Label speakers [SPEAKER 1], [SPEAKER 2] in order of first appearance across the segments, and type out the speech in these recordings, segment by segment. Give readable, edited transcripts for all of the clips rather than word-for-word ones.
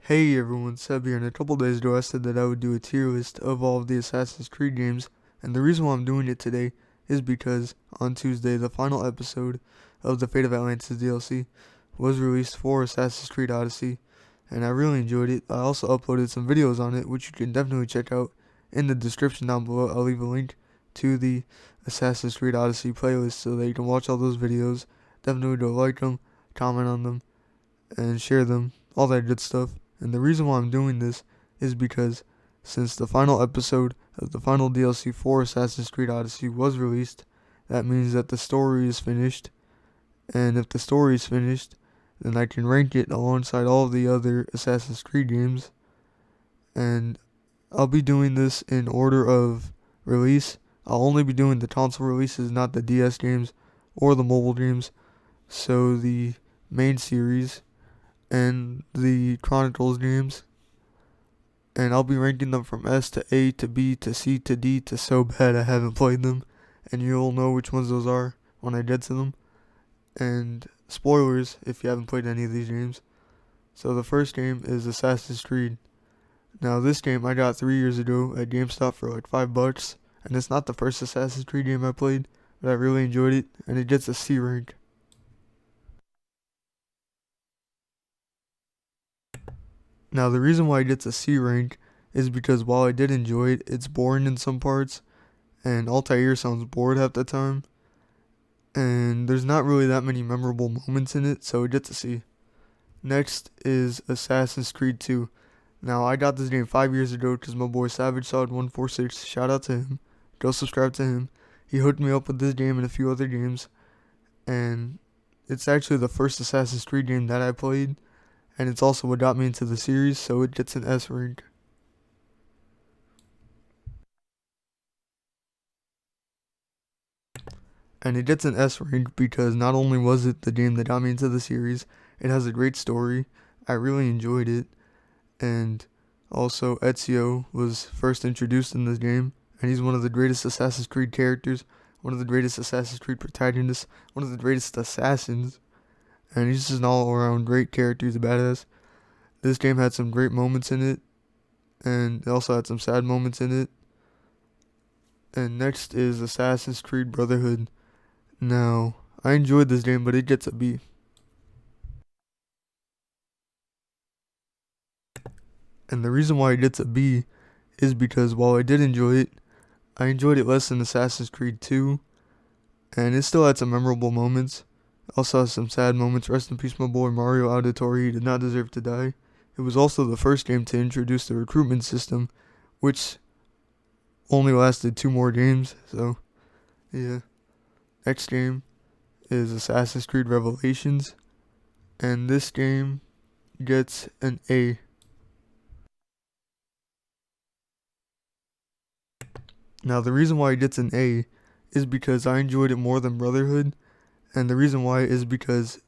[SPEAKER 1] Hey everyone, Seb here, and a couple days ago I said that I would do a tier list of all of the Assassin's Creed games, and the reason why I'm doing it today is because on Tuesday the final episode of the Fate of Atlantis DLC was released for Assassin's Creed Odyssey, and I really enjoyed it. I also uploaded some videos on it, which you can definitely check out in the description down below. I'll leave a link to the Assassin's Creed Odyssey playlist so that you can watch all those videos. Definitely go like them, comment on them, and share them, all that good stuff. And the reason why I'm doing this is because since the final episode of the final DLC for Assassin's Creed Odyssey was released, that means that the story is finished. And if the story is finished, then I can rank it alongside all of the other Assassin's Creed games. And I'll be doing this in order of release. I'll only be doing the console releases, not the DS games or the mobile games. So the main series and the Chronicles games, and I'll be ranking them from S to A to B to C to D to so bad I haven't played them, and you'll know which ones those are when I get to them. And spoilers if you haven't played any of these games. So the first game is Assassin's Creed. Now this game I got 3 years ago at GameStop for like $5, and it's not the first Assassin's Creed game I played, but I really enjoyed it, and it gets a C rank. Now, the reason why it gets a C rank is because while I did enjoy it, it's boring in some parts, and Altair sounds bored half the time, and there's not really that many memorable moments in it, so it gets a C. Next is Assassin's Creed 2. Now, I got this game 5 years ago because my boy Savage Solid 146, shout out to him, go subscribe to him. He hooked me up with this game and a few other games, and it's actually the first Assassin's Creed game that I played, and it's also what got me into the series, so it gets an S rank. And it gets an S rank because not only was it the game that got me into the series, it has a great story. I really enjoyed it, and also Ezio was first introduced in this game, and he's one of the greatest Assassin's Creed characters, one of the greatest Assassin's Creed protagonists, one of the greatest assassins, and he's just an all-around great character. He's a badass. This game had some great moments in it, and it also had some sad moments in it. And next is Assassin's Creed Brotherhood. Now, I enjoyed this game, but it gets a B. And the reason why it gets a B is because while I did enjoy it, I enjoyed it less than Assassin's Creed 2, and it still had some memorable moments. Also has some sad moments. Rest in peace, my boy Mario Auditore. He did not deserve to die. It was also the first game to introduce the recruitment system, which only lasted 2 more games, so yeah. Next game is Assassin's Creed Revelations, and this game gets an A. Now, the reason why it gets an A is because I enjoyed it more than Brotherhood, and the reason why is because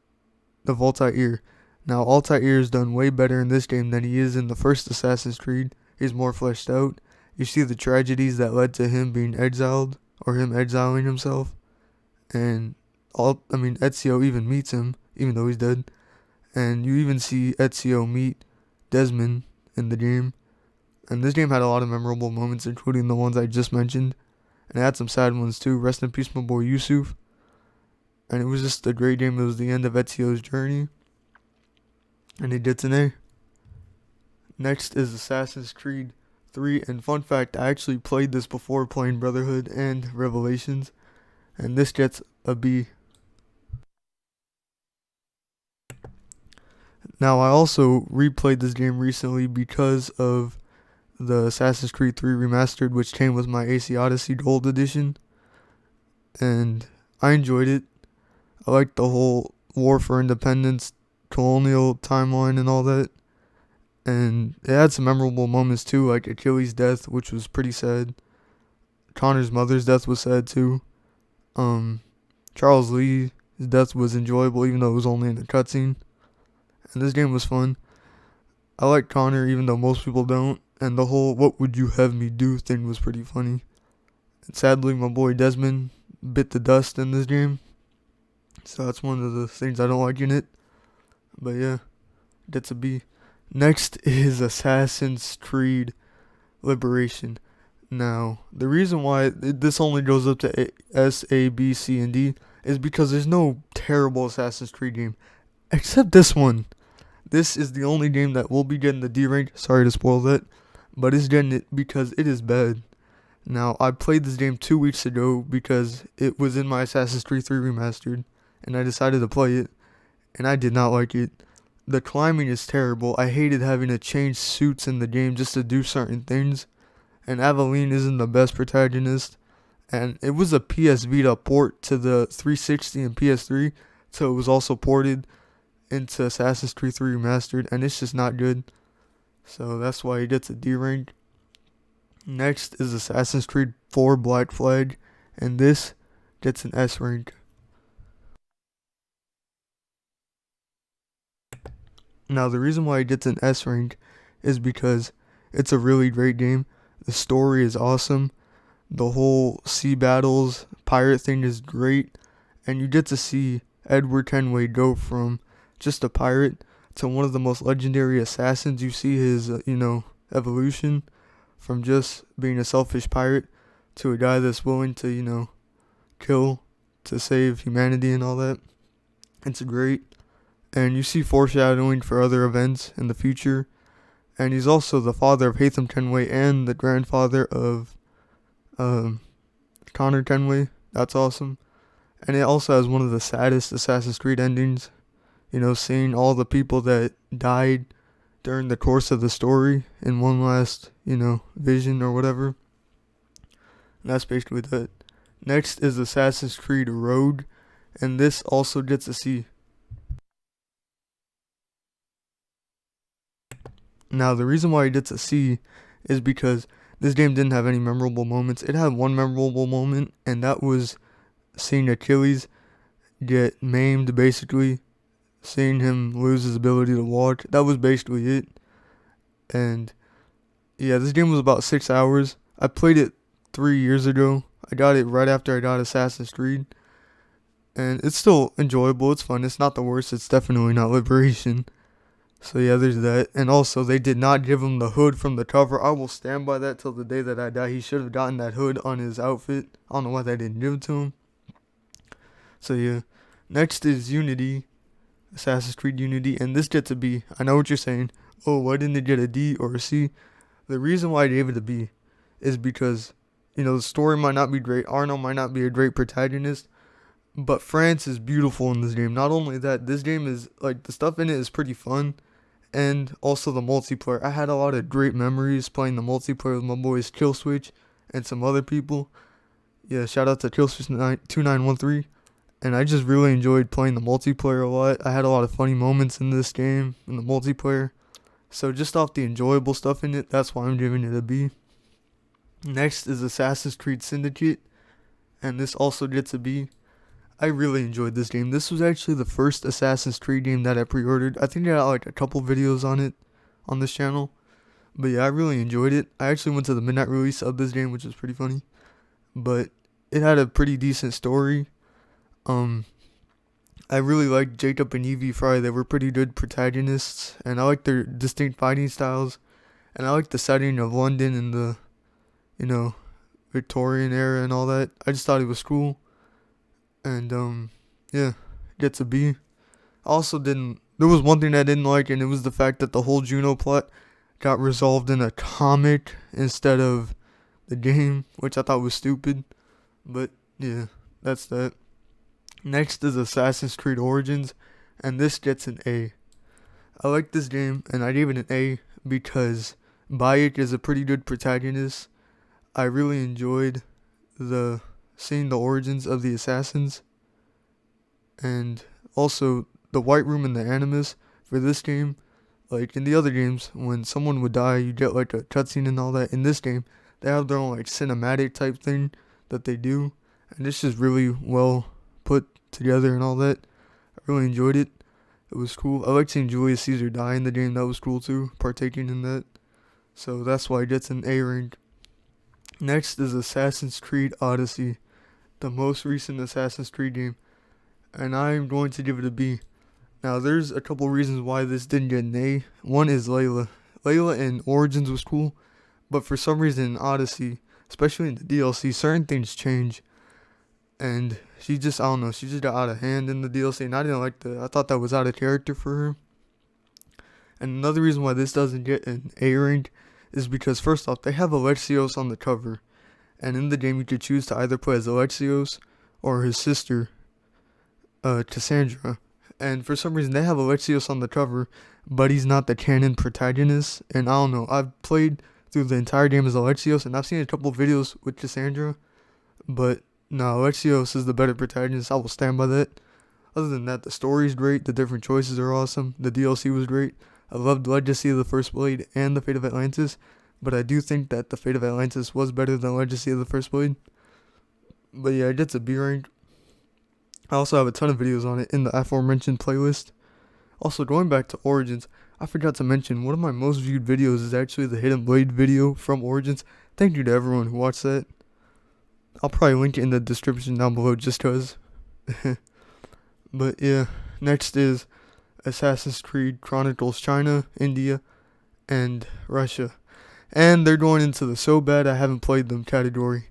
[SPEAKER 1] of Altair. Now, Altair is done way better in this game than he is in the first Assassin's Creed. He's more fleshed out. You see the tragedies that led to him being exiled, or him exiling himself, and Ezio even meets him, even though he's dead. And you even see Ezio meet Desmond in the game. And this game had a lot of memorable moments, including the ones I just mentioned. And it had some sad ones too. Rest in peace, my boy Yusuf. And it was just a great game. It was the end of Ezio's journey. And it gets an A. Next is Assassin's Creed 3. And fun fact, I actually played this before playing Brotherhood and Revelations. And this gets a B. Now, I also replayed this game recently because of the Assassin's Creed 3 Remastered, which came with my AC Odyssey Gold Edition, and I enjoyed it. I liked the whole War for Independence, colonial timeline, and all that. And it had some memorable moments too, like Achilles' death, which was pretty sad. Connor's mother's death was sad too. Charles Lee's death was enjoyable, even though it was only in a cutscene. And this game was fun. I like Connor, even though most people don't. And the whole "what would you have me do" thing was pretty funny. And sadly, my boy Desmond bit the dust in this game. So that's one of the things I don't like in it. But yeah, gets a B. Next is Assassin's Creed Liberation. Now, the reason why this only goes up to S, A, B, C, and D is because there's no terrible Assassin's Creed game except this one. This is the only game that will be getting the D rank. Sorry to spoil that, but it's getting it because it is bad. Now, I played this game 2 weeks ago because it was in my Assassin's Creed 3 Remastered, and I decided to play it, and I did not like it. The climbing is terrible. I hated having to change suits in the game just to do certain things, and Aveline isn't the best protagonist. And it was a PS Vita port to the 360 and PS3, so it was also ported into Assassin's Creed 3 Remastered, and it's just not good. So that's why it gets a D rank. Next is Assassin's Creed 4 Black Flag, and this gets an S rank. Now, the reason why it gets an S rank is because it's a really great game. The story is awesome. The whole sea battles, pirate thing is great. And you get to see Edward Kenway go from just a pirate to one of the most legendary assassins. You see his, evolution from just being a selfish pirate to a guy that's willing to, kill to save humanity and all that. It's great. And you see foreshadowing for other events in the future. And he's also the father of Haytham Kenway and the grandfather of Connor Kenway. That's awesome. And it also has one of the saddest Assassin's Creed endings. Seeing all the people that died during the course of the story in one last, vision or whatever. And that's basically that. Next is Assassin's Creed Rogue. And this also gets a C. Now, the reason why it gets a C is because this game didn't have any memorable moments. It had one memorable moment, and that was seeing Achilles get maimed, basically. Seeing him lose his ability to walk. That was basically it. And, yeah, this game was about 6 hours. I played it 3 years ago. I got it right after I got Assassin's Creed. And it's still enjoyable. It's fun. It's not the worst. It's definitely not Liberation. So yeah, there's that. And also, they did not give him the hood from the cover. I will stand by that till the day that I die. He should have gotten that hood on his outfit. I don't know why they didn't give it to him. So yeah. Next is Unity. Assassin's Creed Unity. And this gets a B. I know what you're saying. Oh, why didn't it get a D or a C? The reason why I gave it a B is because, the story might not be great. Arno might not be a great protagonist. But France is beautiful in this game. Not only that, this game is, the stuff in it is pretty fun. And also the multiplayer. I had a lot of great memories playing the multiplayer with my boys Killswitch and some other people. Yeah, shout out to Killswitch2913. And I just really enjoyed playing the multiplayer a lot. I had a lot of funny moments in this game, in the multiplayer. So just off the enjoyable stuff in it, that's why I'm giving it a B. Next is Assassin's Creed Syndicate. And this also gets a B. I really enjoyed this game. This was actually the first Assassin's Creed game that I pre-ordered. I think I got a couple videos on it on this channel. But yeah, I really enjoyed it. I actually went to the midnight release of this game, which was pretty funny. But it had a pretty decent story. I really liked Jacob and Evie Fry. They were pretty good protagonists. And I liked their distinct fighting styles. And I liked the setting of London and the, Victorian era and all that. I just thought it was cool. And, yeah, gets a B. Also there was one thing I didn't like, and it was the fact that the whole Juno plot got resolved in a comic instead of the game, which I thought was stupid. But, yeah, that's that. Next is Assassin's Creed Origins, and this gets an A. I like this game, and I gave it an A because Bayek is a pretty good protagonist. I really enjoyed seeing the origins of the assassins, and also the White Room and the Animus for this game. Like in the other games, when someone would die, you get a cutscene and all that. In this game, they have their own cinematic type thing that they do, and it's just really well put together and all that. I really enjoyed it. It was cool. I like seeing Julius Caesar die in the game. That was cool too, partaking in that. So that's why it gets an A rank. Next is Assassin's Creed Odyssey, the most recent Assassin's Creed game, and I'm going to give it a B. Now, there's a couple reasons why this didn't get an A. One is Layla. Layla in Origins was cool, but for some reason in Odyssey, especially in the DLC, certain things change. And she just, I don't know, she just got out of hand in the DLC, and I didn't like I thought that was out of character for her. And another reason why this doesn't get an A rank is because, first off, they have Alexios on the cover. And in the game, you could choose to either play as Alexios or his sister, Cassandra. And for some reason, they have Alexios on the cover, but he's not the canon protagonist. And I don't know, I've played through the entire game as Alexios, and I've seen a couple videos with Cassandra, but no, Alexios is the better protagonist. I will stand by that. Other than that, the story's great, the different choices are awesome, the DLC was great. I loved Legacy of the First Blade and the Fate of Atlantis, but I do think that the Fate of Atlantis was better than Legacy of the First Blade. But yeah, it gets a B rank. I also have a ton of videos on it in the aforementioned playlist. Also, going back to Origins, I forgot to mention, one of my most viewed videos is actually the Hidden Blade video from Origins. Thank you to everyone who watched that. I'll probably link it in the description down below just cause. But yeah, next is Assassin's Creed Chronicles China, India, and Russia. And they're going into the so bad I haven't played them category.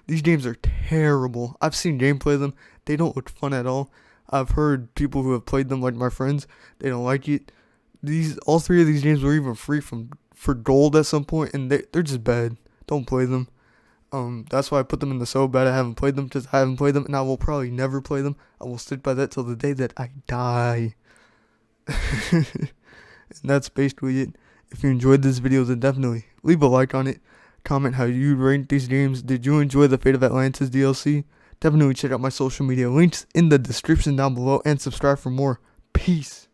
[SPEAKER 1] These games are terrible. I've seen gameplay of them. They don't look fun at all. I've heard people who have played them, like my friends, they don't like it. All three of these games were even free for gold at some point, and they're just bad. Don't play them. That's why I put them in the so bad I haven't played them, because I haven't played them, and I will probably never play them. I will stick by that till the day that I die. And that's basically it. If you enjoyed this video, then definitely leave a like on it. Comment how you rank these games. Did you enjoy the Fate of Atlantis DLC? Definitely check out my social media links in the description down below and subscribe for more. Peace.